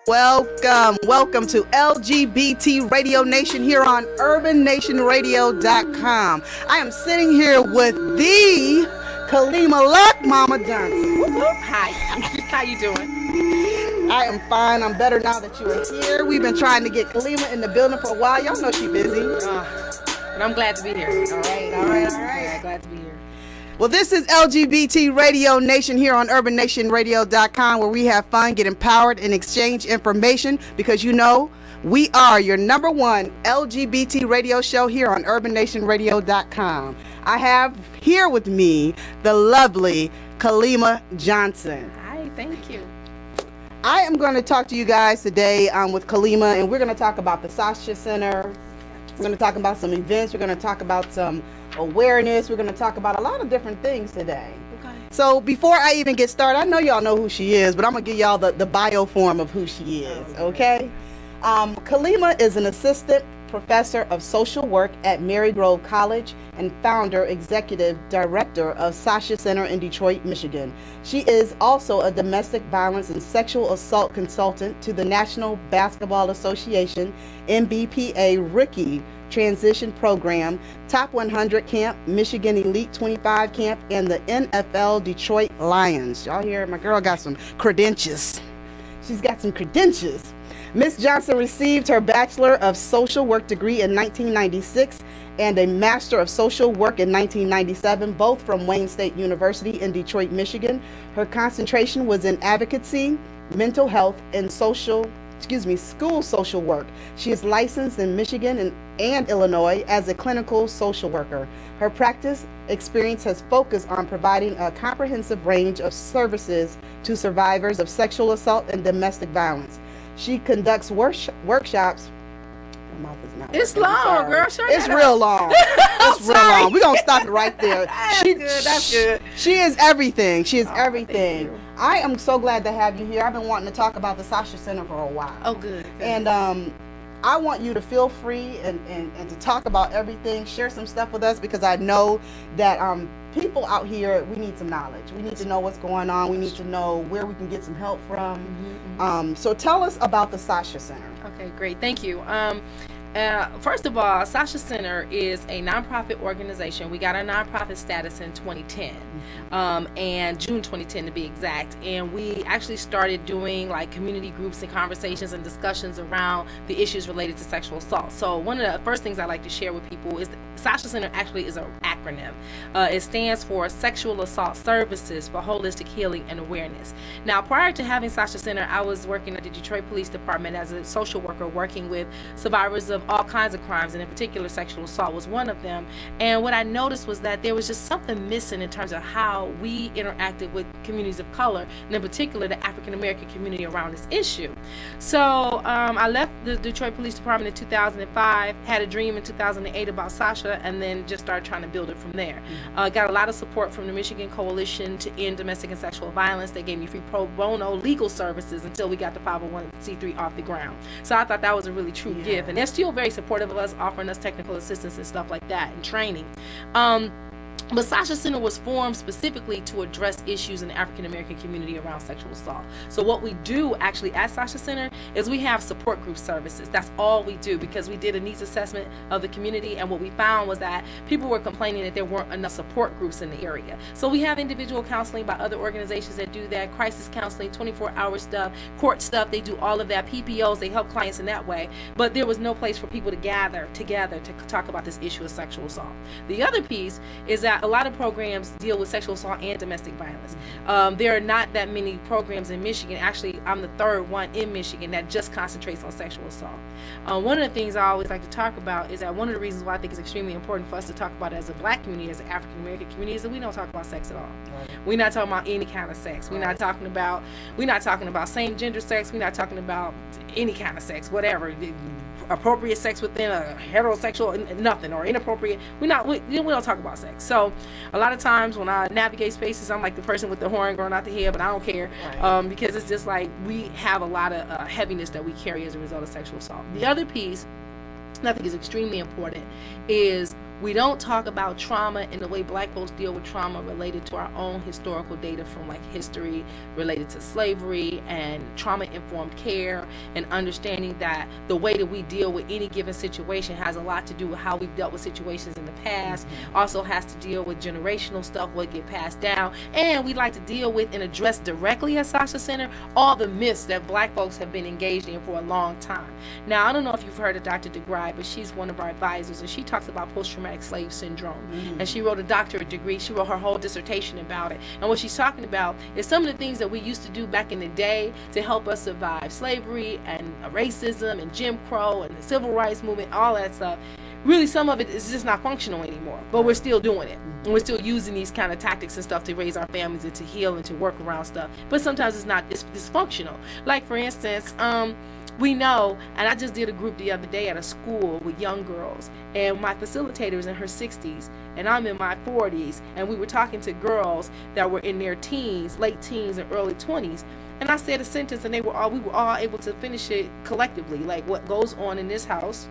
Welcome to LGBT Radio Nation here on urbannationradio.com. I am sitting here with the Kalimah Johnson. Hi, how you doing? I am fine. I'm better now that you are here. We've been trying to get Kalimah in the building for a while. Y'all know she's busy. And I'm glad to be here. All right. Yeah, glad to be here. Well, this is LGBT Radio Nation here on urbannationradio.com, where we have fun, get empowered, and exchange information, because you know we are your number one LGBT radio show here on urbannationradio.com. I have here with me the lovely Kalimah Johnson. Hi, thank you. I am going to talk to you guys today with Kalimah, and we're going to talk about the Sasha Center. We're going to talk about some events. We're going to talk about some awareness. We're going to talk about a lot of different things today. Okay. So before I even get started, I know y'all know who she is, but I'm going to give y'all the bio form of who she is, okay? Kalimah is an assistant professor of social work at Marygrove College and founder, executive director of Sasha Center in Detroit, Michigan. She is also a domestic violence and sexual assault consultant to the National Basketball Association NBPA Rookie Transition Program, Top 100 Camp, Michigan Elite 25 Camp, and the NFL Detroit Lions. Y'all hear? My girl got some credentials. She's got some credentials. Ms. Johnson received her Bachelor of Social Work degree in 1996 and a Master of Social Work in 1997, both from Wayne State University in Detroit, Michigan. Her concentration was in advocacy, mental health, and school social work. She is licensed in Michigan and Illinois as a clinical social worker. Her practice experience has focused on providing a comprehensive range of services to survivors of sexual assault and domestic violence. She conducts workshops. My mouth is not It's working. long, girl. It's real long. It's real long. We're going to stop it right there. That's good. She is everything. She is Thank everything. you. I am so glad to have you here. I've been wanting to talk about the Sasha Center for a while. Oh, good. And I want you to feel free and to talk about everything, share some stuff with us, because I know that people out here, we need some knowledge. We need to know what's going on. We need to know where we can get some help from. So tell us about the Sasha Center. Okay, great. Thank you. First of all, Sasha Center is a nonprofit organization. We got our nonprofit status in 2010, and June 2010 to be exact. And we actually started doing like community groups and conversations and discussions around the issues related to sexual assault. So one of the first things I like to share with people is Sasha Center actually is an acronym. It stands for Sexual Assault Services for Holistic Healing and Awareness. Now, prior to having Sasha Center, I was working at the Detroit Police Department as a social worker, working with survivors of all kinds of crimes, and in particular sexual assault was one of them. And what I noticed was that there was just something missing in terms of how we interacted with communities of color, and in particular the African American community around this issue. So I left the Detroit Police Department in 2005, had a dream in 2008 about Sasha, and then just started trying to build it from there. Got a lot of support from the Michigan Coalition to End Domestic and Sexual Violence. They gave me free pro bono legal services until we got the 501c3 off the ground. So I thought that was a really true gift, and they're still very supportive of us, offering us technical assistance and stuff like that and training. But Sasha Center was formed specifically to address issues in the African American community around sexual assault. So what we do actually at Sasha Center is we have support group services. That's all we do, because we did a needs assessment of the community, and what we found was that people were complaining that there weren't enough support groups in the area. So we have individual counseling by other organizations that do that, crisis counseling, 24-hour stuff, court stuff. They do all of that. PPOs, they help clients in that way. But there was no place for people to gather together to talk about this issue of sexual assault. The other piece is that a lot of programs deal with sexual assault and domestic violence. There are not that many programs in Michigan. Actually, I'm the third one in Michigan that just concentrates on sexual assault. One of the things I always like to talk about is that one of the reasons why I think it's extremely important for us to talk about it as a black community, as an African American community, is that we don't talk about sex at all. Right. We're not talking about any kind of sex. We're not talking about same gender sex. We're not talking about any kind of sex, whatever. Appropriate sex within a heterosexual, nothing, or inappropriate. We don't talk about sex. So a lot of times when I navigate spaces, I'm like the person with the horn growing out the head, but I don't care, because it's just like we have a lot of heaviness that we carry as a result of sexual assault. The other piece that I think is extremely important is We don't talk about trauma and the way black folks deal with trauma related to our own historical data from like history related to slavery and trauma-informed care, and understanding that the way that we deal with any given situation has a lot to do with how we've dealt with situations in the past. Also has to deal with generational stuff, what get passed down, and we like to deal with and address directly at Sasha Center all the myths that black folks have been engaged in for a long time. Now, I don't know if you've heard of Dr. DeGry, but she's one of our advisors, and she talks about post-traumatic slave syndrome. And she wrote a doctorate degree. She wrote her whole dissertation about it. And what she's talking about is some of the things that we used to do back in the day to help us survive slavery and racism and Jim Crow and the civil rights movement, all that stuff. Really, some of it is just not functional anymore, but we're still doing it. And we're still using these kind of tactics and stuff to raise our families and to heal and to work around stuff. But sometimes it's dysfunctional. Like, for instance, we know, and I just did a group the other day at a school with young girls, and my facilitator is in her 60s, and I'm in my 40s, and we were talking to girls that were in their teens, late teens and early 20s, and I said a sentence, and we were all able to finish it collectively, like what goes on in this house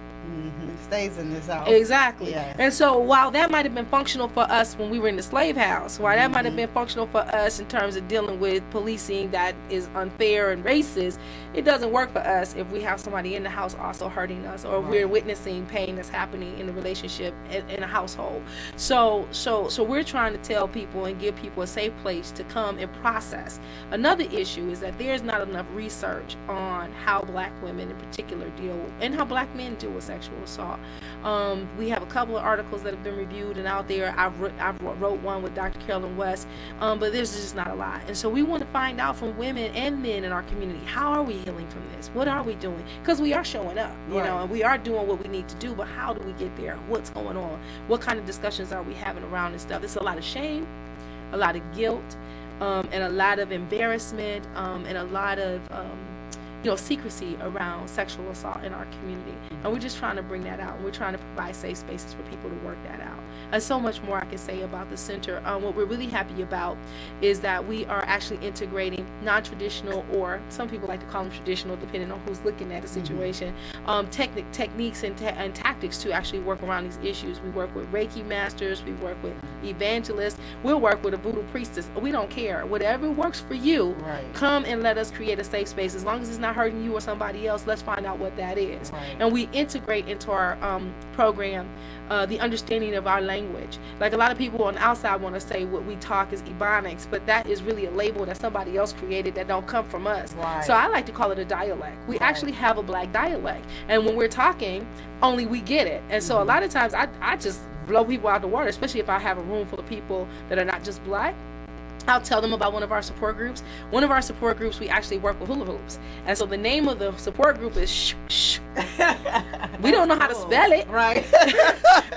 stays in this house. Exactly. Yes. And so while that might have been functional for us when we were in the slave house, while that might have been functional for us in terms of dealing with policing that is unfair and racist, it doesn't work for us if we have somebody in the house also hurting us, or if we're witnessing pain that's happening in the relationship in a household. So we're trying to tell people and give people a safe place to come and process. Another issue is that there's not enough research on how black women in particular deal and how black men deal with sexual assault. We have a couple of articles that have been reviewed and out there. I wrote one with Dr. Carolyn West, but there's just not a lot. And so we want to find out from women and men in our community, how are we healing from this? What are we doing? Because we are showing up, you know, and we are doing what we need to do, but how do we get there? What's going on? What kind of discussions are we having around this stuff? It's a lot of shame, a lot of guilt, and a lot of embarrassment, and a lot of secrecy around sexual assault in our community. And we're just trying to bring that out. We're trying to provide safe spaces for people to work that out. And so much more I can say about the center. What we're really happy about is that we are actually integrating non-traditional, or some people like to call them traditional, depending on who's looking at the situation, techniques and tactics to actually work around these issues. We work with Reiki masters. We work with evangelists. We'll work with a voodoo priestess. We don't care. Whatever works for you, come and let us create a safe space. As long as it's not hurting you or somebody else, let's find out what that is. And we integrate into our program the understanding of our language. Like, a lot of people on the outside want to say what we talk is Ebonics, but that is really a label that somebody else created that don't come from us. So I like to call it a dialect. We actually have a black dialect, and when we're talking, only we get it. And so a lot of times I just blow people out the water, especially if I have a room full of people that are not just black. I'll tell them about one of our support groups. One of our support groups, we actually work with hula hoops. And so the name of the support group is Shh Shh. We don't know how to spell it.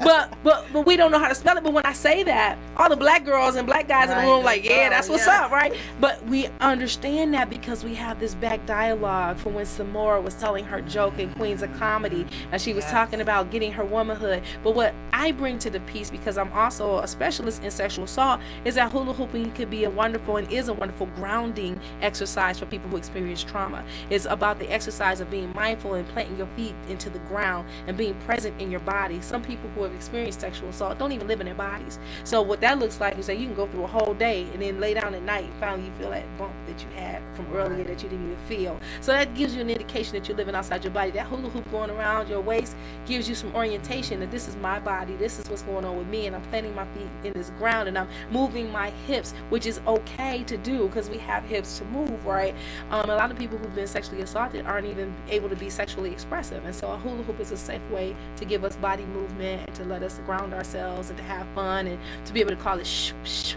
But we don't know how to spell it. But when I say that, all the black girls and black guys in the room like, yeah, that's what's up, right? But we understand that because we have this back dialogue from when Samora was telling her joke in Queens of Comedy, and she was talking about getting her womanhood. But what I bring to the piece, because I'm also a specialist in sexual assault, is that hula hooping could be a wonderful and is a wonderful grounding exercise for people who experience trauma. It's about the exercise of being mindful and planting your feet into the ground and being present in your body. Some people who have experienced sexual assault don't even live in their bodies. So what that looks like is that you can go through a whole day and then lay down at night and finally you feel that bump that you had from earlier that you didn't even feel. So that gives you an indication that you're living outside your body. That hula hoop going around your waist gives you some orientation that this is my body, this is what's going on with me, and I'm planting my feet in this ground and I'm moving my hips, which is okay to do because we have hips to move, right? A lot of people who've been sexually assaulted aren't even able to be sexually expressive, and so a hula hoop is a safe way to give us body movement and to let us ground ourselves and to have fun and to be able to call it shh shh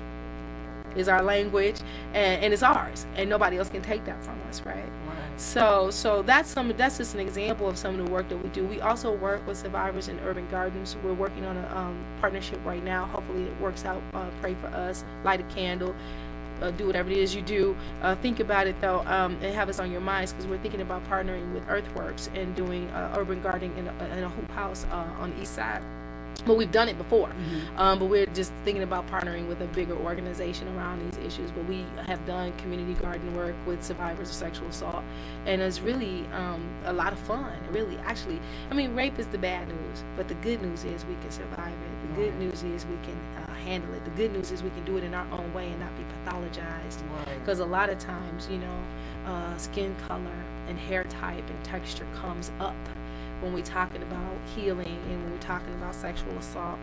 is our language, and it's ours, and nobody else can take that from us, right? So that's just an example of some of the work that we do. We also work with survivors in urban gardens. We're working on a partnership right now. Hopefully it works out. Pray for us. Light a candle. Do whatever it is you do. Think about it though, and have us on your minds, because we're thinking about partnering with Earthworks and doing urban gardening in a hoop house on the east side. But we've done it before. But we're just thinking about partnering with a bigger organization around these issues. But we have done community garden work with survivors of sexual assault, and it's really a lot of fun. Really, actually, I mean, rape is the bad news, but the good news is we can survive it. The good news is we can handle it. The good news is we can do it in our own way and not be pathologized. Because a lot of times, you know, skin color and hair type and texture comes up when we're talking about healing and when we're talking about sexual assault.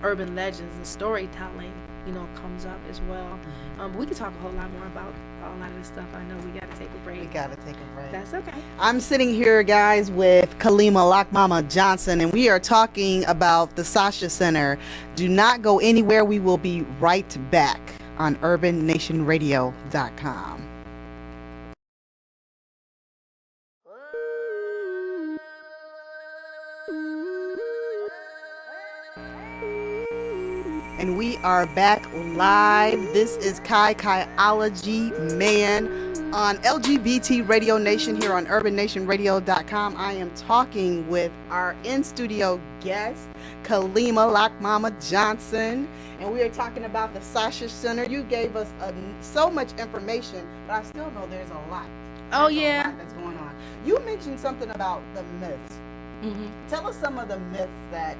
Urban legends and storytelling, you know, comes up as well. But we could talk a whole lot more about a lot of this stuff. I know we got to take a break. We got to take a break. That's okay. I'm sitting here, guys, with Kalimah Johnson, and we are talking about the Sasha Center. Do not go anywhere. We will be right back on urbannationradio.com. And we are back live. This is Kaiology Mann on LGBT Radio Nation here on urbannationradio.com. I am talking with our in-studio guest, Kalimah Johnson, and we are talking about the Sasha Center. You gave us so much information, but I still know there's a lot. Oh, There's yeah. a lot that's going on. You mentioned something about the myths. Tell us some of the myths that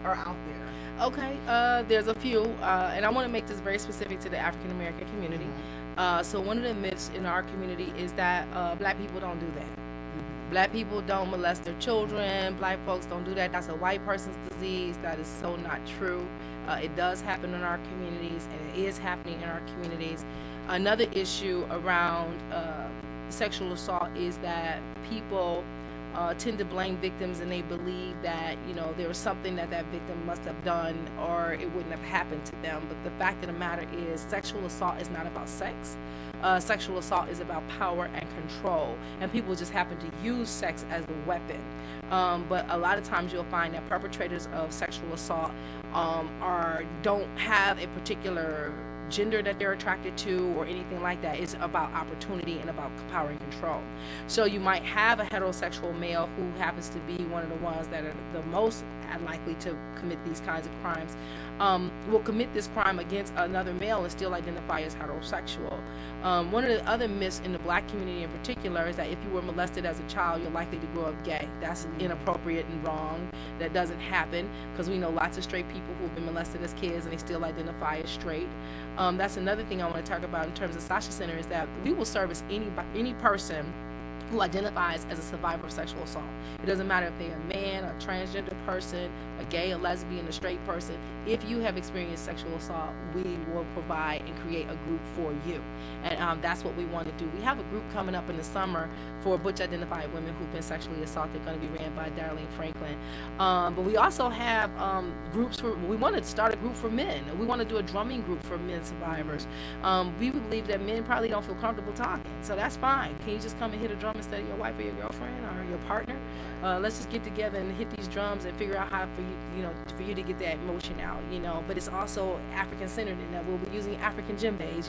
are out there. Okay, there's a few, and I want to make this very specific to the African American community. So one of the myths in our community is that black people don't do that. Black people don't molest their children. Black folks don't do that. That's a white person's disease. That is so not true. It does happen in our communities, and it is happening in our communities. Another issue around sexual assault is that people tend to blame victims, and they believe that, you know, there was something that victim must have done or it wouldn't have happened to them. But the fact of the matter is, sexual assault is not about sex. Sexual assault is about power and control, and people just happen to use sex as the weapon. But a lot of times you'll find that perpetrators of sexual assault don't have a particular gender that they're attracted to or anything like that. It's about opportunity and about power and control. So you might have a heterosexual male who happens to be one of the ones that are the most likely to commit these kinds of crimes, will commit this crime against another male and still identify as heterosexual. One of the other myths in the black community in particular is that if you were molested as a child, you're likely to grow up gay. That's inappropriate and wrong. That doesn't happen, because we know lots of straight people who've been molested as kids and they still identify as straight. That's another thing I want to talk about in terms of Sasha Center, is that we will service any person who identifies as a survivor of sexual assault. It doesn't matter if they're a man, a transgender person, a gay, a lesbian, a straight person. If you have experienced sexual assault, we will provide and create a group for you. And that's what we want to do. We have a group coming up in the summer for butch identified women who've been sexually assaulted, going to be ran by Darlene Franklin. But we also have groups we want to start a group for men. We want to do a drumming group for men survivors. We believe that men probably don't feel comfortable talking, so that's fine. Can you just come and hit a drum instead of your wife or your girlfriend or your partner? Let's just get together and hit these drums and figure out how for you to get that emotion out, but it's also African centered in that we'll be using African djembes,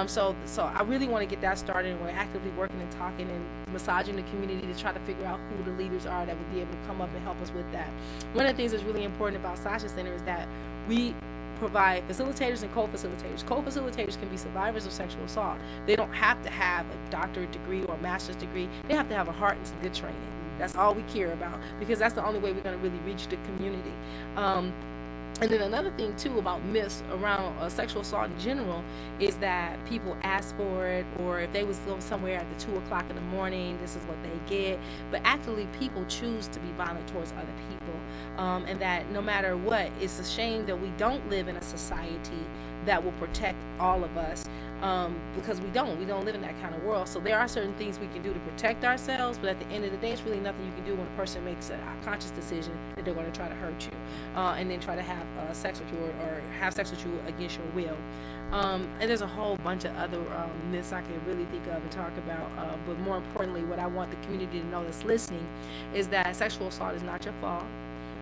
so I really want to get that started, and we're actively working and talking and massaging the community to try to figure out who the leaders are that would be able to come up and help us with that. One of the things that's really important about Sasha Center is that we provide facilitators and co-facilitators. Co-facilitators can be survivors of sexual assault. They don't have to have a doctorate degree or a master's degree. They have to have a heart and some good training. That's all we care about, because that's the only way we're going to really reach the community. And then another thing too about myths around sexual assault in general is that people ask for it, or if they was somewhere at the 2 o'clock in the morning, this is what they get. But actually people choose to be violent towards other people, and that no matter what, it's a shame that we don't live in a society that will protect all of us, because we don't live in that kind of world. So there are certain things we can do to protect ourselves, but at the end of the day, it's really nothing you can do when a person makes a conscious decision that they're going to try to hurt you, and then try to have sex with you or have sex with you against your will. And there's a whole bunch of other myths I can really think of and talk about, but more importantly, what I want the community to know that's listening is that sexual assault is not your fault.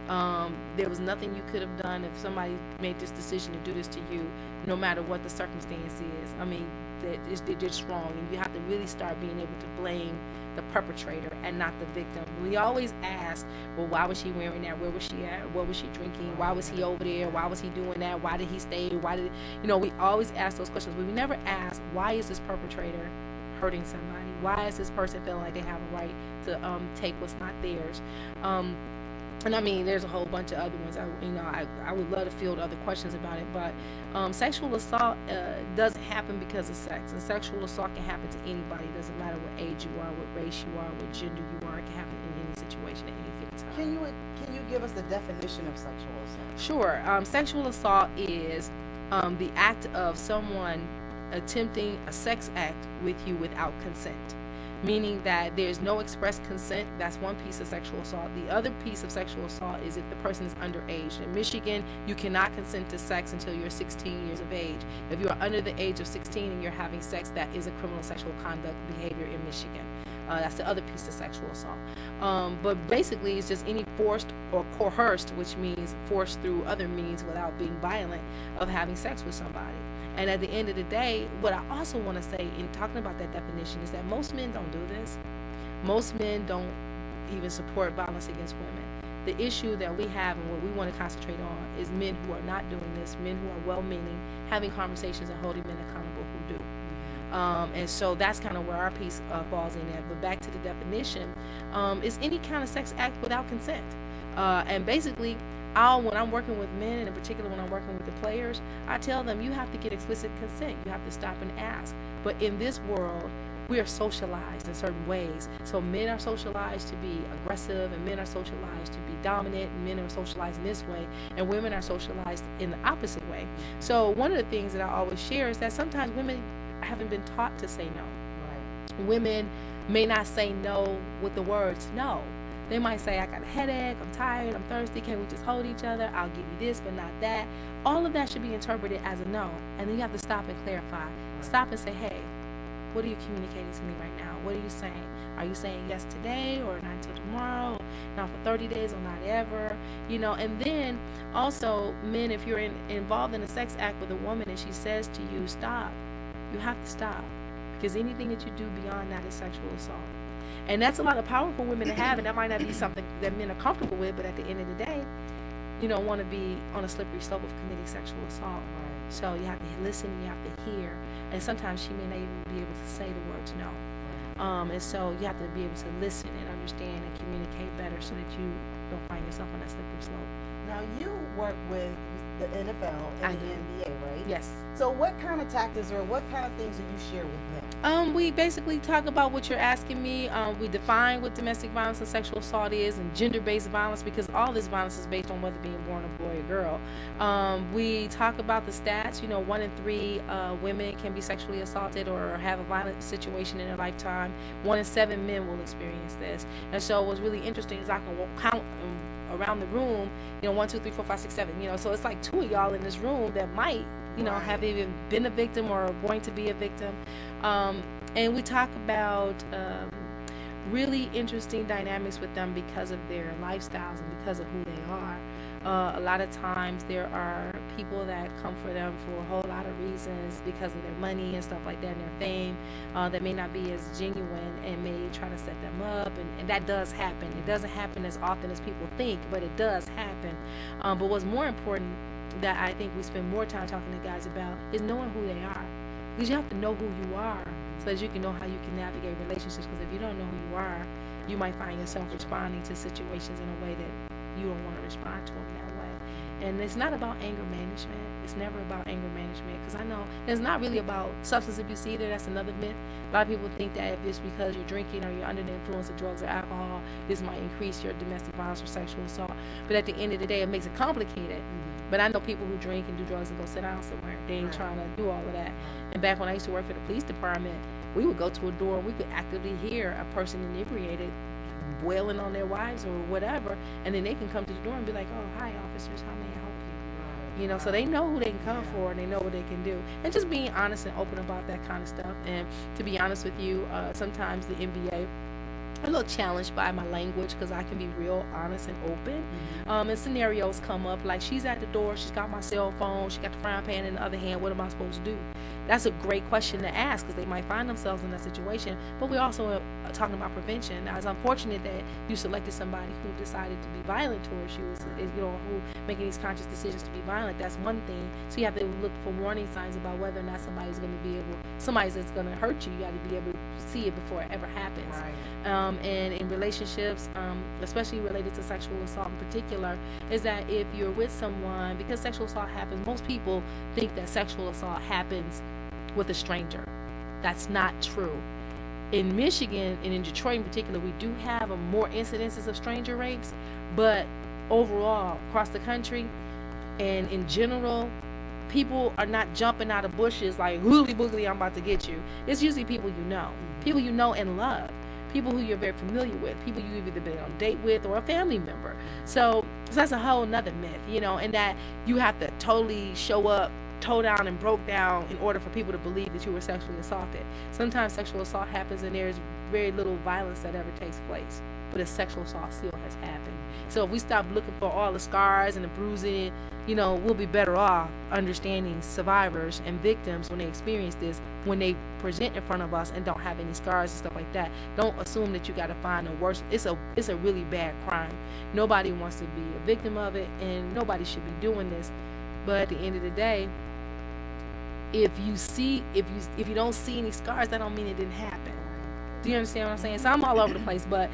There was nothing you could have done if somebody made this decision to do this to you, no matter what the circumstance is. I mean, they're just wrong, and you have to really start being able to blame the perpetrator and not the victim. We always ask, well, why was she wearing that? Where was she at? What was she drinking? Why was he over there? Why was he doing that? Why did he stay? Why did, we always ask those questions, but we never ask, why is this perpetrator hurting somebody? Why is this person feeling like they have a right to take what's not theirs? And I mean, there's a whole bunch of other ones. I would love to field other questions about it, but sexual assault doesn't happen because of sex, and sexual assault can happen to anybody. It doesn't matter what age you are, what race you are, what gender you are. It can happen in any situation at any given time. Can you give us the definition of sexual assault? Sure. Sexual assault is the act of someone attempting a sex act with you without consent. Meaning that there's no express consent. That's one piece of sexual assault. The other piece of sexual assault is if the person is underage. In Michigan, you cannot consent to sex until you're 16 years of age. If you're under the age of 16 and you're having sex, that is a criminal sexual conduct behavior in Michigan. That's the other piece of sexual assault. But basically, it's just any forced or coerced, which means forced through other means without being violent, of having sex with somebody. And at the end of the day, what I also want to say in talking about that definition is that most men don't do this. Most men don't even support violence against women. The issue that we have and what we want to concentrate on is men who are not doing this, men who are well-meaning, having conversations and holding men accountable who do. And so that's kind of where our piece falls in at. But back to the definition, is any kind of sex act without consent. And basically, when I'm working with men, and in particular when I'm working with the players, I tell them you have to get explicit consent. You have to stop and ask. But in this world, we are socialized in certain ways. So men are socialized to be aggressive, and men are socialized to be dominant, and men are socialized in this way, and women are socialized in the opposite way. So one of the things that I always share is that sometimes women haven't been taught to say no. Right. Women may not say no with the words no. They might say, I got a headache, I'm tired, I'm thirsty, can we just hold each other? I'll give you this, but not that. All of that should be interpreted as a no. And then you have to stop and clarify. Stop and say, hey, what are you communicating to me right now? What are you saying? Are you saying yes today, or not until tomorrow, not for 30 days, or not ever? And then also, men, if you're involved in a sex act with a woman and she says to you, stop, you have to stop. Because anything that you do beyond that is sexual assault. And that's a lot of power for women to have, and that might not be something that men are comfortable with, but at the end of the day, you don't want to be on a slippery slope of committing sexual assault. Right. So you have to listen, you have to hear, and sometimes she may not even be able to say the words no. And so you have to be able to listen and understand and communicate better so that you don't find yourself on that slippery slope. Now, you work with the NFL and the NBA, right? Yes. So what kind of tactics or what kind of things do you share with them? We basically talk about what you're asking me. We define what domestic violence and sexual assault is, and gender-based violence, because all this violence is based on whether being born a boy or girl. We talk about the stats. 1 in 3 women can be sexually assaulted or have a violent situation in their lifetime. 1 in 7 men will experience this. And so what's really interesting is I can count around the room, 1, 2, 3, 4, 5, 6, 7, so it's like 2 of y'all in this room that might, right, have even been a victim or are going to be a victim. And we talk about really interesting dynamics with them because of their lifestyles and because of who they are. A lot of times there are people that come for them for a whole lot of reasons because of their money and stuff like that, and their fame, that may not be as genuine and may try to set them up, and that does happen. It doesn't happen as often as people think, but it does happen. But what's more important that I think we spend more time talking to guys about is knowing who they are. Because you have to know who you are so that you can know how you can navigate relationships. Because if you don't know who you are, you might find yourself responding to situations in a way that you don't want to respond to them that way. And it's not about anger management. It's never about anger management, because I know it's not really about substance abuse either. That's another myth. A lot of people think that if it's because you're drinking or you're under the influence of drugs or alcohol, this might increase your domestic violence or sexual assault. But at the end of the day, it makes it complicated. But I know people who drink and do drugs and go sit down somewhere. They ain't trying to do all of that. And back when I used to work for the police department, we would go to a door and we could actively hear a person inebriated wailing on their wives or whatever, and then they can come to the door and be like, oh, hi officers, how may I help you? So they know who they can come for, and they know what they can do. And just being honest and open about that kind of stuff. And to be honest with you, sometimes the NBA a little challenged by my language because I can be real honest and open. And scenarios come up like she's at the door, she's got my cell phone, she got the frying pan in the other hand. What am I supposed to do? That's a great question to ask because they might find themselves in that situation. But we also are talking about prevention. Now, it's unfortunate that you selected somebody who decided to be violent towards you, who making these conscious decisions to be violent. That's one thing. So you have to look for warning signs about whether or not somebody's that's going to hurt you. You got to be able to see it before it ever happens. Right. And in relationships, especially related to sexual assault in particular, is that if you're with someone, because sexual assault happens, most people think that sexual assault happens with a stranger. That's not true. In Michigan and in Detroit in particular, we do have more incidences of stranger rapes, but overall, across the country and in general, people are not jumping out of bushes like, hoogly boogly, I'm about to get you. It's usually people you know and love, people who you're very familiar with, people you've either been on a date with or a family member. So that's a whole nother myth, and that you have to totally show up toe down and broke down in order for people to believe that you were sexually assaulted. Sometimes sexual assault happens and there's very little violence that ever takes place, but a sexual assault still has happened. So if we stop looking for all the scars and the bruising, we'll be better off understanding survivors and victims when they experience this, when they present in front of us and don't have any scars and stuff like that. Don't assume that you got to find the worst. It's a really bad crime. Nobody wants to be a victim of it, and nobody should be doing this. But at the end of the day, if you don't see any scars, that don't mean it didn't happen. Do you understand what I'm saying? So I'm all over the place, but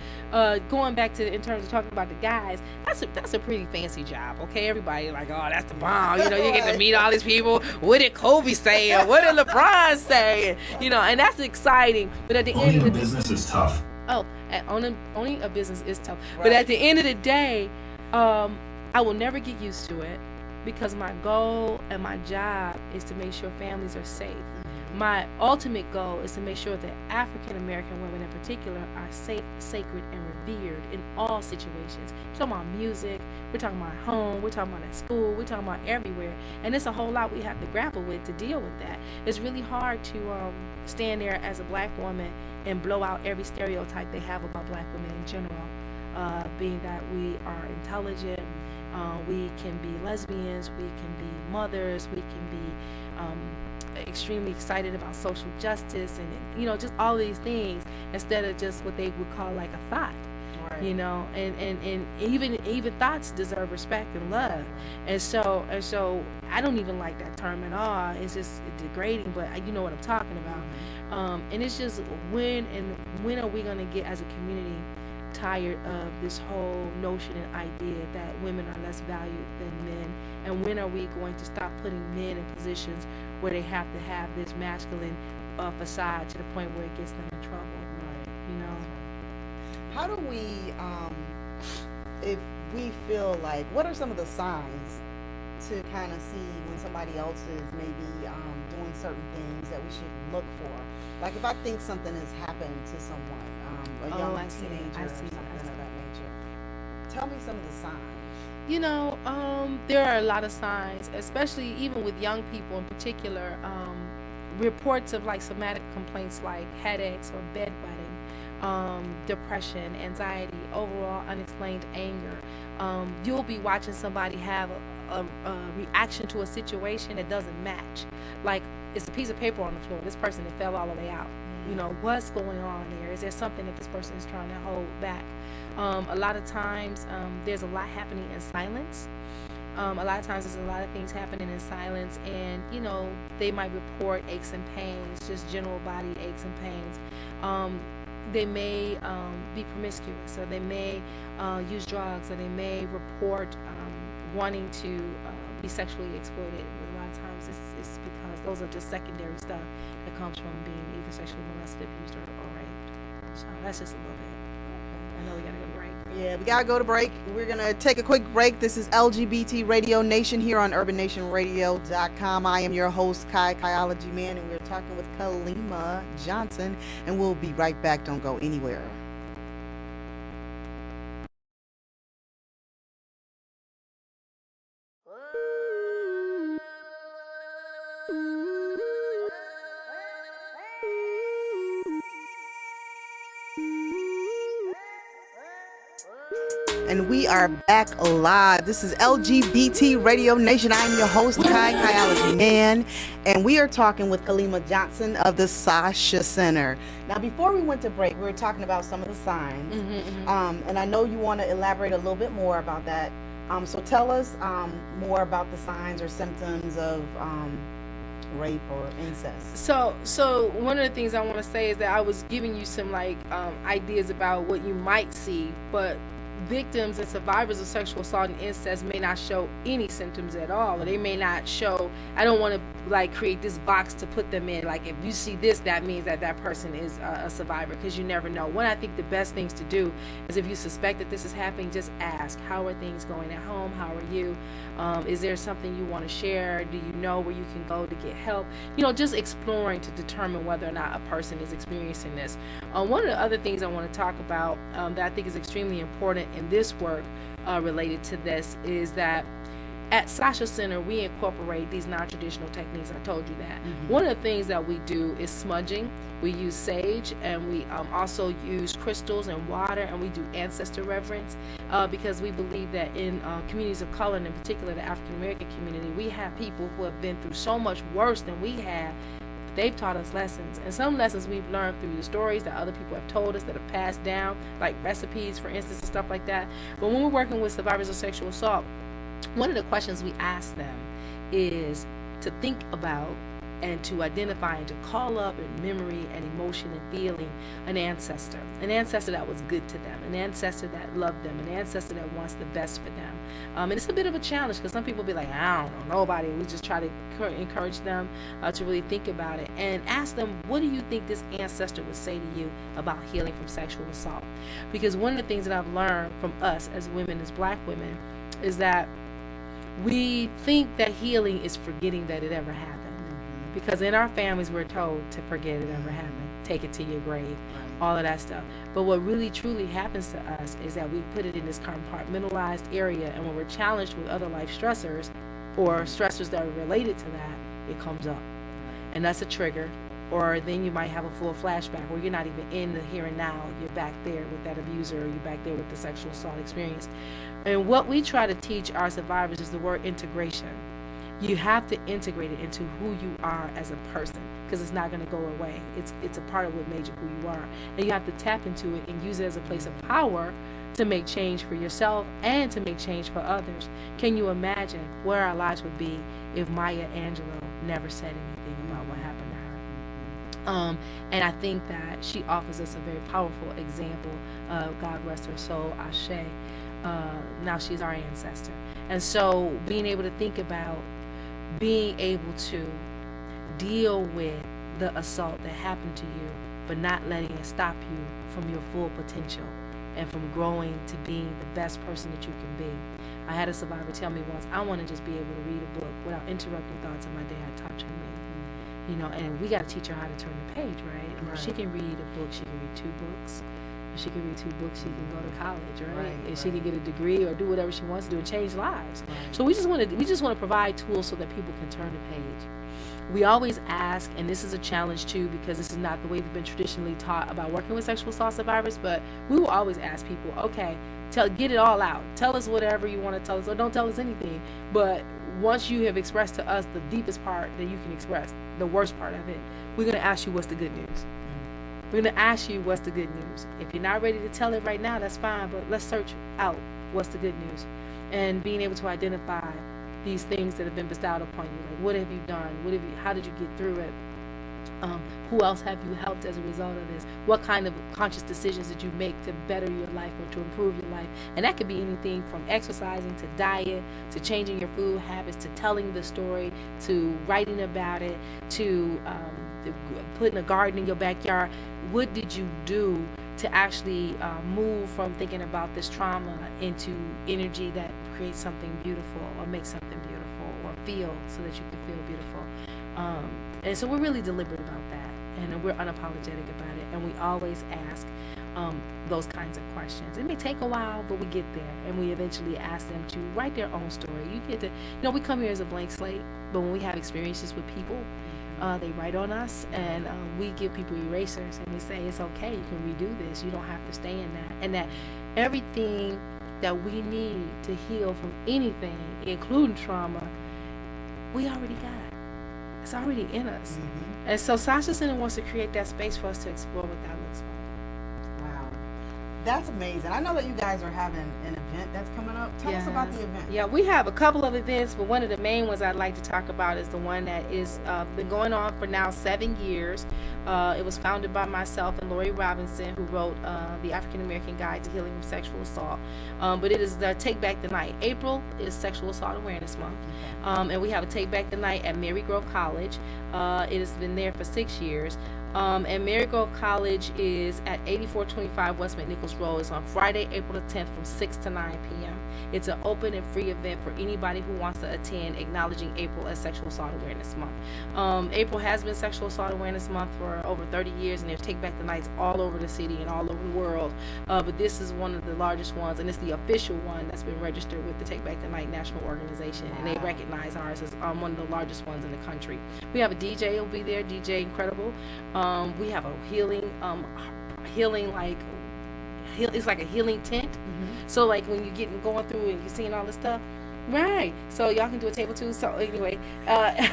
going back to in terms of talking about the guys, that's a pretty fancy job. Okay, everybody like, oh, that's the bomb. You get to meet all these people. What did Kobe say? Or what did LeBron say? And that's exciting. But at the end of the day, business is tough. Oh, owning a business is tough. Right. But at the end of the day, I will never get used to it. Because my goal and my job is to make sure families are safe. My ultimate goal is to make sure that African American women in particular are safe, sacred, and revered in all situations. We're talking about music, we're talking about home, we're talking about at school, we're talking about everywhere. And it's a whole lot we have to grapple with to deal with that. It's really hard to stand there as a black woman and blow out every stereotype they have about black women in general, being that we are intelligent, we can be lesbians, we can be mothers, we can be extremely excited about social justice and just all these things instead of just what they would call like a thought. Right. And even thoughts deserve respect and love. And so I don't even like that term at all. It's just degrading, but you know what I'm talking about. And it's just when are we going to get as a community tired of this whole notion and idea that women are less valued than men, and when are we going to stop putting men in positions where they have to have this masculine facade to the point where it gets them in trouble? How do we, if we feel like, what are some of the signs to kind of see when somebody else is maybe doing certain things that we should look for? Like if I think something has happened to someone, a young teenager or something of that nature, tell me some of the signs. There are a lot of signs, especially even with young people in particular. Reports of like somatic complaints like headaches or bedwetting, depression, anxiety, overall unexplained anger. You'll be watching somebody have a reaction to a situation that doesn't match. Like it's a piece of paper on the floor. This person that fell all the way out. What's going on there? Is there something that this person is trying to hold back? A lot of times there's a lot happening in silence. A lot of times there's a lot of things happening in silence, and they might report aches and pains, just general body aches and pains. They may be promiscuous, or they may use drugs, or they may report wanting to be sexually exploited. A lot of times it's because those are just secondary stuff that comes from being either sexually molested, abused, or raped. So that's just a little bit. I know we gotta go to break. Yeah, we gotta go to break. We're gonna take a quick break. This is LGBT Radio Nation here on UrbanNationRadio.com. I am your host, Kaiology Mann, and we're talking with Kalimah Johnson, and we'll be right back. Don't go anywhere. And we are back live. This is LGBT Radio Nation. I'm your host, Kaiology Mann, and we are talking with Kalimah Johnson of the Sasha Center. Now, before we went to break, we were talking about some of the signs, and I know you want to elaborate a little bit more about that. So tell us more about the signs or symptoms of rape or incest. So one of the things I want to say is that I was giving you some ideas about what you might see, but victims and survivors of sexual assault and incest may not show any symptoms at all, or they may not show. I don't want to create this box to put them in, like if you see this, that means that person is a survivor, because you never know. One, I think the best things to do is, if you suspect that this is happening, just ask, how are things going at home? How are you? Is there something you want to share? Do you know where you can go to get help? Just exploring to determine whether or not a person is experiencing this. One of the other things I want to talk about that I think is extremely important in this work related to this is that at Sasha Center, we incorporate these non-traditional techniques. I told you that. One of the things that we do is smudging. We use sage, and we also use crystals and water, and we do ancestor reverence because we believe that in communities of color, and in particular the African American community, we have people who have been through so much worse than we have. They've taught us lessons, and some lessons we've learned through the stories that other people have told us, that have passed down, like recipes, for instance, and stuff like that. But when we're working with survivors of sexual assault, one of the questions we ask them is to think about and to identify and to call up in memory and emotion and feeling an ancestor that was good to them, an ancestor that loved them, an ancestor that wants the best for them. And it's a bit of a challenge, because some people be like, I don't know nobody. We just try to encourage them to really think about it and ask them, what do you think this ancestor would say to you about healing from sexual assault? Because one of the things that I've learned from us as women, as Black women, is that we think that healing is forgetting that it ever happened. Because in our families, we're told to forget it ever happened, take it to your grave, all of that stuff. But what really truly happens to us is that we put it in this compartmentalized area, and when we're challenged with other life stressors or stressors that are related to that, it comes up. And that's a trigger. Or then you might have a full flashback where you're not even in the here and now. You're back there with that abuser, or you're back there with the sexual assault experience. And what we try to teach our survivors is the word integration. You have to integrate it into who you are as a person, because it's not going to go away. It's a part of what made you who you are. And you have to tap into it and use it as a place of power to make change for yourself and to make change for others. Can you imagine where our lives would be if Maya Angelou never said anything about what happened to her? And I think that she offers us a very powerful example of, God rest her soul, Ashe. Now she's our ancestor. And so being able to think about being able to deal with the assault that happened to you, but not letting it stop you from your full potential and from growing to being the best person that you can be. I had a survivor tell me once, I want to just be able to read a book without interrupting thoughts of my dad touching me. And we got to teach her how to turn the page, right? I mean, if she can read a book, she can read 2 books. If she can read 2 books, she can go to college, right? If she can get a degree or do whatever she wants to do and change lives. So we just want to provide tools so that people can turn the page. We always ask, and this is a challenge too, because this is not the way we've been traditionally taught about working with sexual assault survivors, but we will always ask people, okay, get it all out. Tell us whatever you want to tell us, or don't tell us anything. But once you have expressed to us the deepest part that you can express, the worst part of it, we're going to ask you what's the good news. We're going to ask you what's the good news. If you're not ready to tell it right now, that's fine, but let's search out what's the good news. And being able to identify these things that have been bestowed upon you. Like, what have you done? How did you get through it? Who else have you helped as a result of this? What kind of conscious decisions did you make to better your life or to improve your life? And that could be anything from exercising to diet, to changing your food habits, to telling the story, to writing about it, to putting a garden in your backyard. What did you do to actually move from thinking about this trauma into energy that creates something beautiful, or makes something beautiful, or feel so that you can feel beautiful? And so we're really deliberate about that, and we're unapologetic about it, and we always ask those kinds of questions. It may take a while, but we get there, and we eventually ask them to write their own story. You get to, we come here as a blank slate, but when we have experiences with people, they write on us, and we give people erasers, and we say, it's okay, you can redo this, you don't have to stay in that. And that everything that we need to heal from anything, including trauma, we already got. It's already in us. Mm-hmm. And so Sasha Center wants to create that space for us to explore what that looks like. Wow. That's amazing. I know that you guys are having an event that's coming up. Tell us about the event. Yeah, we have a couple of events, but one of the main ones I'd like to talk about is the one that is been going on for now 7 years. It was founded by myself and Lori Robinson, who wrote the African American Guide to Healing from Sexual Assault. But it is the Take Back the Night. April is Sexual Assault Awareness Month. And we have a Take Back the Night at Mary Grove College. It has been there for 6 years. And Mary Grove College is at 8425 West McNichols Road. It's on Friday, April the 10th from 6 to 9 p.m. It's an open and free event for anybody who wants to attend, acknowledging April as Sexual Assault Awareness Month. April has been Sexual Assault Awareness Month for over 30 years, and there's Take Back the Nights all over the city and all over the world. But this is one of the largest ones, and it's the official one that's been registered with the Take Back the Night National Organization, and they recognize ours as one of the largest ones in the country. We have a DJ who'll be there, DJ Incredible. We have a healing it's like a healing tent. So like when you're going through and you're seeing all this stuff, right? So y'all can do a table too. So anyway, I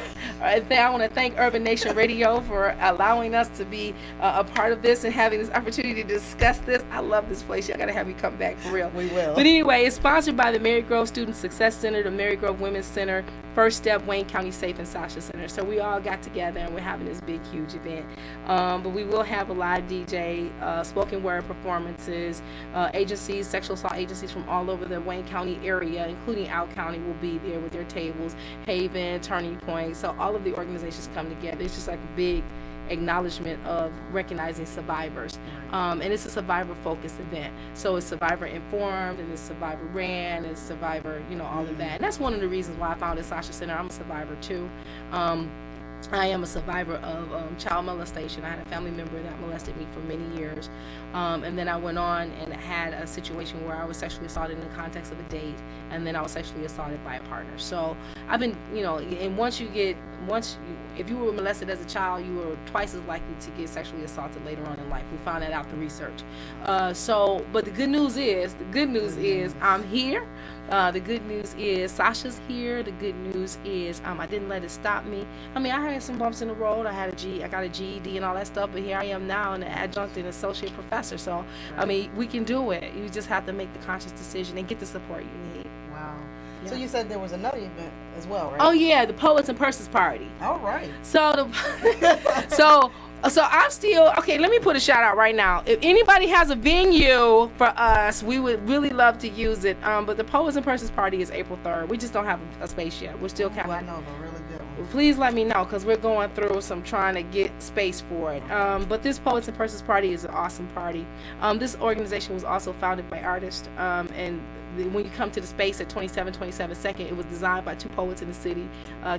want to thank Urban Nation Radio for allowing us to be a part of this and having this opportunity to discuss this. I love this place. Y'all gotta have me come back for real. We will. But anyway, it's sponsored by the Mary Grove Student Success Center, the Mary Grove Women's Center, First Step, Wayne County Safe, and Sasha Center. So we all got together and we're having this big, huge event. But we will have a live DJ, spoken word performances, agencies, sexual assault agencies from all over the Wayne County area, including Out County, will be there with their tables, Haven, Turning Point. So all of the organizations come together. It's just like a big acknowledgement of recognizing survivors. And it's a survivor-focused event. So it's survivor-informed, and it's survivor-ran, it's survivor, all of that. And that's one of the reasons why I founded Sasha Center. I'm a survivor, too. I am a survivor of child molestation. I had a family member that molested me for many years. And then I went on and had a situation where I was sexually assaulted in the context of a date, and then I was sexually assaulted by a partner. So I've been, and if you were molested as a child, you were twice as likely to get sexually assaulted later on in life. We found that out through research. But the good news is I'm here. The good news is Sasha's here. The good news is I didn't let it stop me. I mean, I had some bumps in the road. I got a GED and all that stuff, but here I am now, an adjunct and associate professor. So, I mean, we can do it. You just have to make the conscious decision and get the support you need. Wow. Yeah. So you said there was another event as well, right? Oh yeah, the Poets and Purses Party. All right. So So I'm still, okay, let me put a shout out right now. If anybody has a venue for us, we would really love to use it. But the Poets and Purses Party is April 3rd. We just don't have a space yet. We're still kind of... I know, but really good one. Please let me know, because we're going through some trying to get space for it. But this Poets and Purses Party is an awesome party. This organization was also founded by artists. And when you come to the space at 2727 2nd, it was designed by two poets in the city,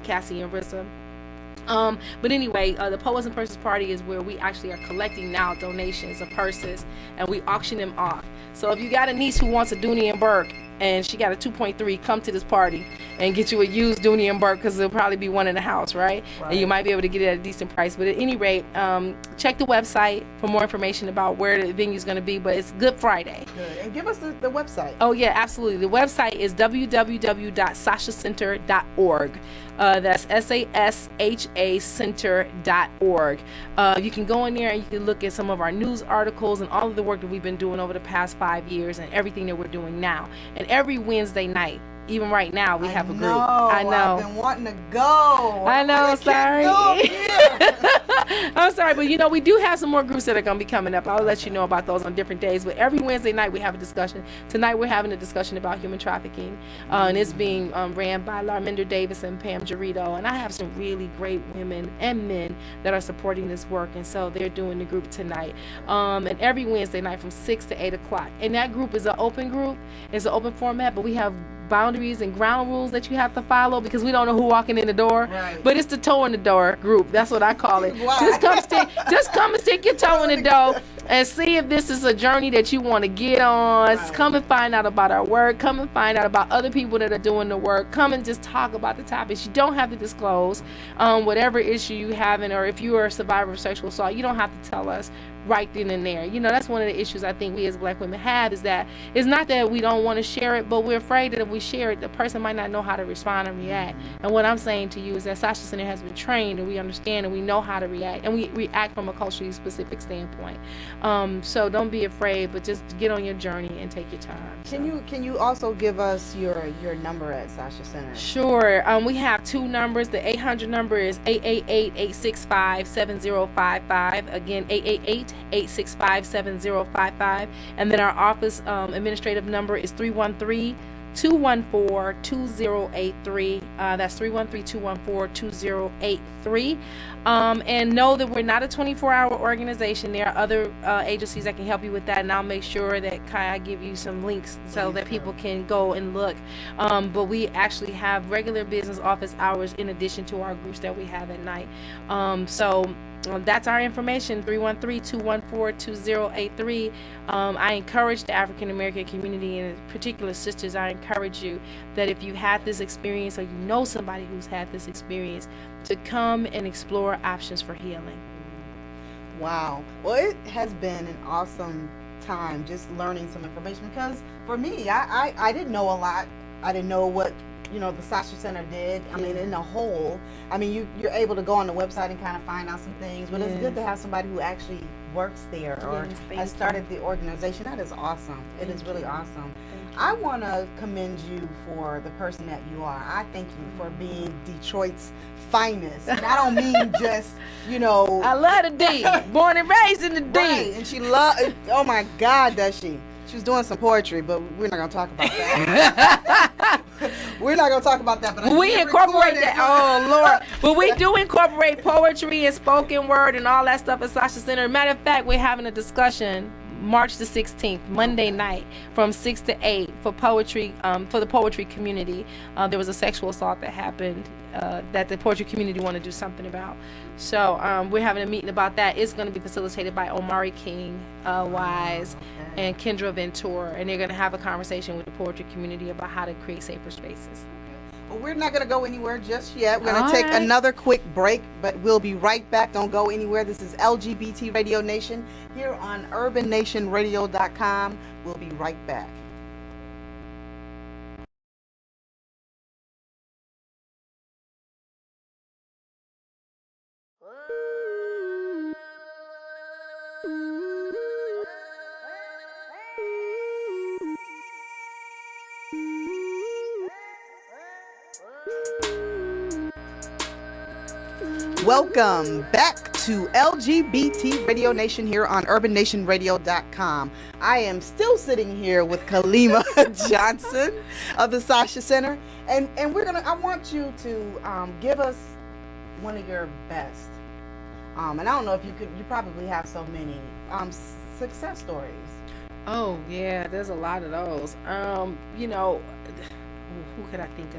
Cassie and Rissa. But anyway, the Poets and Purses Party is where we actually are collecting now donations of purses, and we auction them off. So if you got a niece who wants a Dooney and Burke and she got a 2.3, come to this party and get you a used Dooney and Burke, because there'll probably be one in the house, right? And you might be able to get it at a decent price. But at any rate, check the website for more information about where the venue is going to be. But it's Good Friday. Good. And give us the website. Oh yeah, absolutely. The website is www.sashacenter.org. That's SASHA Center.org. You can go in there and you can look at some of our news articles and all of the work that we've been doing over the past 5 years and everything that we're doing now. And every Wednesday night, even right now, we have a group. I know. I've been wanting to go. I know. Sorry. I'm sorry, but we do have some more groups that are going to be coming up. I'll let you know about those on different days. But every Wednesday night we have a discussion. Tonight we're having a discussion about human trafficking, and it's being ran by Larminder Davis and Pam Jarito. And I have some really great women and men that are supporting this work, and so they're doing the group tonight. And every Wednesday night from 6 to 8 o'clock. And that group is an open group. It's an open format, but we have boundaries and ground rules that you have to follow, because we don't know who walking in the door. Right. But it's the toe in the door group. That's what I call it. Just come and stick your toe in the door and see if this is a journey that you want to get on. Right. Come and find out about our work. Come and find out about other people that are doing the work. Come and just talk about the topics. You don't have to disclose whatever issue you have, or if you are a survivor of sexual assault, you don't have to tell us. right then and there. That's one of the issues I think we as Black women have, is that it's not that we don't want to share it, but we're afraid that if we share it, the person might not know how to respond and react. And what I'm saying to you is that Sasha Center has been trained, and we understand and we know how to react, and we react from a culturally specific standpoint. So don't be afraid, but just get on your journey and take your time. Can you also give us your number at Sasha Center? Sure. We have two numbers. The 800 number is 888-865-7055. Again, 888-865-7055. And then our office administrative number is 313-214-2083. That's 313-214-2083. And know that we're not a 24-hour organization. There are other agencies that can help you with that, and I'll make sure that I give you some links so that people can go and look. But we actually have regular business office hours in addition to our groups that we have at night. That's our information, 313-214-2083. I encourage the African American community, and in particular sisters, I encourage you that if you had this experience, or you know somebody who's had this experience, to come and explore options for healing. Wow. Well, it has been an awesome time just learning some information, because for me, I didn't know a lot. I didn't know what the Sasha Center did. I mean, in the whole, you're able to go on the website and kind of find out some things, but it's good to have somebody who actually works there or has started the organization. That is awesome. It is really awesome. I want to commend you for the person that you are. I thank you for being Detroit's finest. And I don't mean just, I love the D. Born and raised in the D. Right. And she oh my God, does she? She was doing some poetry, but we're not going to talk about that. We're not going to talk about that. But we incorporate that. Oh, Lord. But we do incorporate poetry and spoken word and all that stuff at Sasha Center. Matter of fact, we're having a discussion March the 16th, Monday night, from 6 to 8 for poetry, for the poetry community. There was a sexual assault that happened that the poetry community want to do something about. So we're having a meeting about that. It's going to be facilitated by Omari King Wise and Kendra Ventura, and they're going to have a conversation with the poetry community about how to create safer spaces. Well, we're not going to go anywhere just yet. We're going to take another quick break, but we'll be right back. Don't go anywhere. This is LGBT Radio Nation here on urbannationradio.com. We'll be right back. Welcome back to LGBT Radio Nation here on urbannationradio.com. I am still sitting here with Kalimah Johnson of the Sasha Center, and I want you to give us one of your best, and I don't know if you probably have so many success stories. Oh yeah, there's a lot of those. Who could I think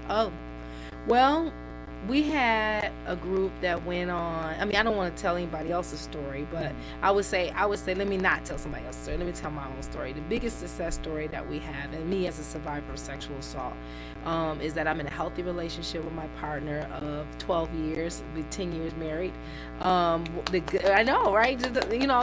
of? Well, we had a group that went on. I don't want to tell anybody else's story, but I would say, let me not tell somebody else's story. Let me tell my own story. The biggest success story that we have, and me as a survivor of sexual assault, is that I'm in a healthy relationship with my partner of 12 years. We're 10 years married. I know, right?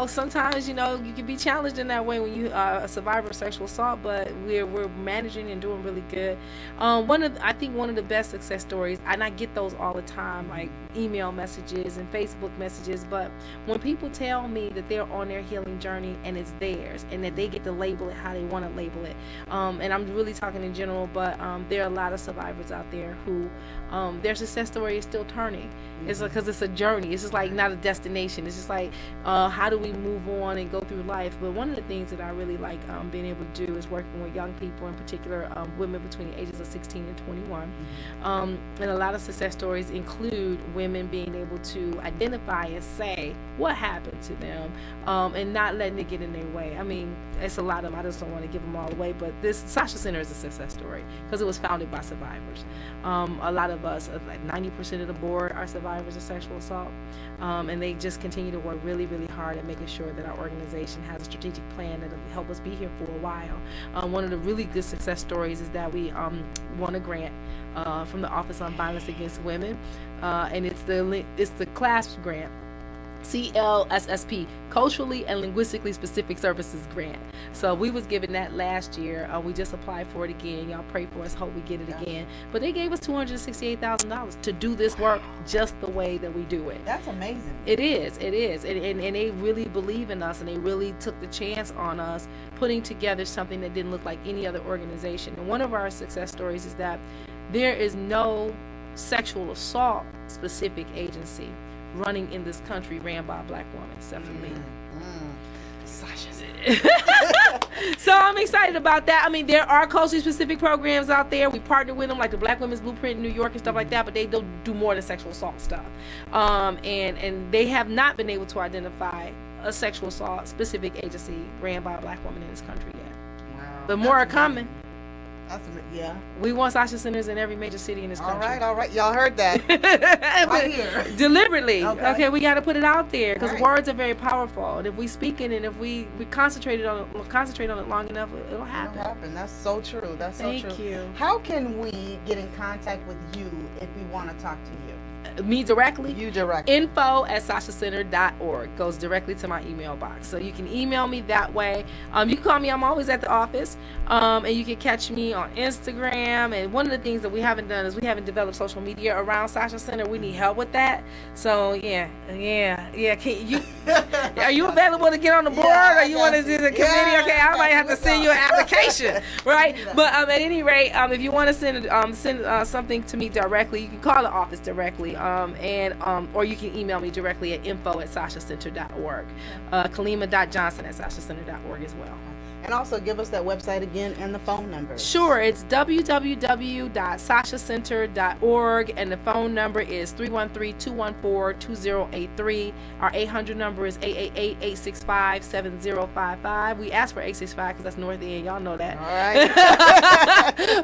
Sometimes, you can be challenged in that way when you are a survivor of sexual assault, but we're managing and doing really good. I think one of the best success stories, and I get those all the time, like email messages and Facebook messages, but when people tell me that they're on their healing journey and it's theirs, and that they get to label it how they want to label it, and I'm really talking in general, but there are a lot of survivors out there who their success story is still turning. It's because it's a journey. It's just like not a destination. It's just like how do we move on and go through life. But one of the things that I really like being able to do is working with young people, in particular women between the ages of 16 and 21. And a lot of success stories include women being able to identify and say what happened to them, and not letting it get in their way. It's a lot of them. I just don't want to give them all away, but this Sasha Center is a success story because it was founded by survivors. A lot of us, like 90% of the board, are survivors of sexual assault, and they just continue to work really, really hard at making sure that our organization has a strategic plan that will help us be here for a while. One of the really good success stories is that we won a grant from the Office on Violence Against Women, and it's the CLASP grant. CLSSP, Culturally and Linguistically Specific Services Grant. So we was given that last year. We just applied for it again. Y'all pray for us. Hope we get it again. But they gave us $268,000 to do this work just the way that we do it. That's amazing. It is. And they really believe in us, and they really took the chance on us putting together something that didn't look like any other organization. And one of our success stories is that there is no sexual assault specific agency running in this country ran by a black woman, except for me. Sasha's So I'm excited about that. I mean, there are culturally specific programs out there. We partner with them, like the Black Women's Blueprint in New York and stuff like that, but they don't do more than sexual assault stuff. And they have not been able to identify a sexual assault specific agency ran by a black woman in this country yet. Wow. But more are coming. Yeah. We want Sasha Centers in every major city in this country. All right. Y'all heard that. Right here. Deliberately. Okay, we got to put it out there because right. words are very powerful. And if we speak it and if we concentrate on it long enough, it'll happen. It'll happen. That's so true. That's so true. Thank you. How can we get in contact with you if we want to talk to you? Me directly? You directly. info@sashacenter.org goes directly to my email box. So you can email me that way. You can call me. I'm always at the office. And you can catch me on Instagram. And one of the things that we haven't done is we haven't developed social media around Sasha Center. We need help with that. So yeah. Can you? Are you available to get on the board, or you want to do the committee? Okay, I might have to send you an application, right? But at any rate, if you want to send something to me directly, you can call the office directly. Or you can email me directly at info@sashacenter.org. Kalimah.Johnson@sashacenter.org as well. And also give us that website again and the phone number. Sure, it's www.sashacenter.org, and the phone number is 313-214-2083. Our 800 number is 888-865-7055. We asked for 865 because that's North End. Y'all know that. All right.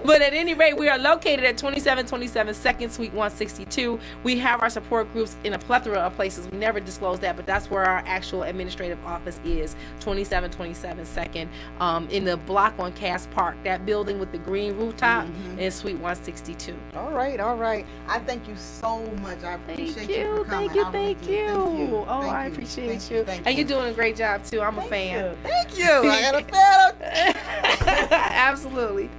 But at any rate, we are located at 2727 2nd Suite 162. We have our support groups in a plethora of places. We never disclose that, but that's where our actual administrative office is, 2727 2nd. In the block on Cass Park, that building with the green rooftop in Suite 162. All right. I thank you so much. I appreciate you for coming. Thank you. I appreciate you. And you're doing a great job too. I'm a fan. Thank you. I got a fan. Absolutely.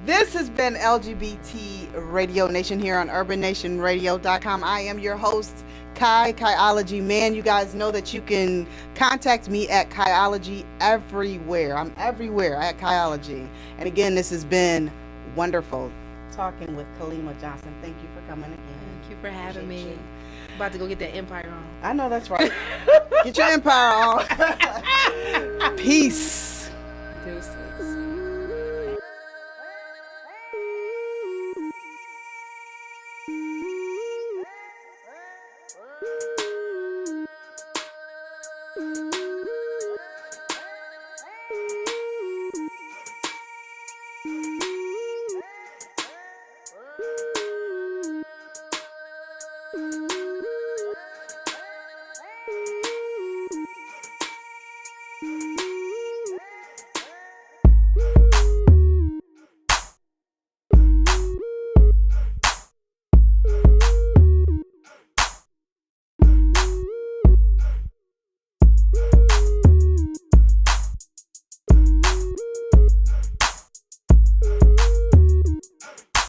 This has been LGBT Radio Nation here on urbannationradio.com. I am your host, Kaiology Mann. You guys know that you can contact me at Kaiology everywhere. I'm everywhere at Kaiology. And again, this has been wonderful talking with Kalimah Johnson. Thank you for coming again. Thank you for having me. About to go get that empire on. I know that's right. Get your empire on. Peace. Deuces. Woo!